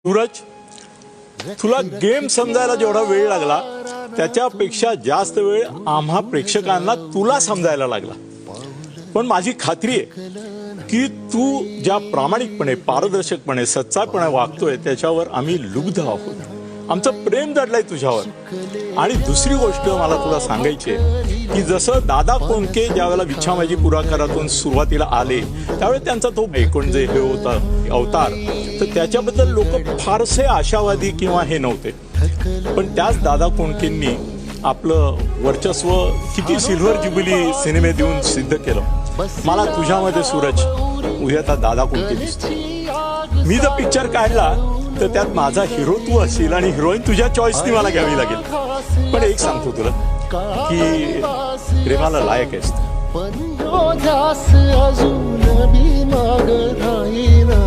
सूरज, तुला गेम समजायला जेवढा वेळ लागला त्याच्यापेक्षा जास्त वेळ आम्हा प्रेक्षकांना तुला समजायला लागला. पण माझी खात्री आहे की तू ज्या प्रामाणिकपणे, पारदर्शकपणे, सच्चाईपणे वागतोय त्याच्यावर आम्ही लुब्ध आहोत. आमचं प्रेम दडलंय तुझ्यावर. आणि दुसरी गोष्ट मला तुला सांगायची आहे की जसं दादा कोंडके ज्यावेळेला विछामाजी पुरस्कारातून सुरुवातीला आले त्यावेळी त्यांचा तो एकूण जे हे होता अवतार, तर त्याच्याबद्दल लोक फारसे आशावादी किंवा हे नव्हते. पण त्याच दादा कोंडकेंनी आपलं वर्चस्व किती सिल्वर ज्युबिली सिनेमे देऊन सिद्ध केलं. मला तुझ्यामध्ये सूरज उद्या दादा कोंडके दिसतो. मी जर पिक्चर काढला तर त्यात माझा हिरो तू असेल आणि हिरोईन तुझ्या चॉईसनी मला घ्यावी लागेल. पण एक सांगतो तुला की प्रेमाला लायक आहेस. पण अजून बी माग राहीना.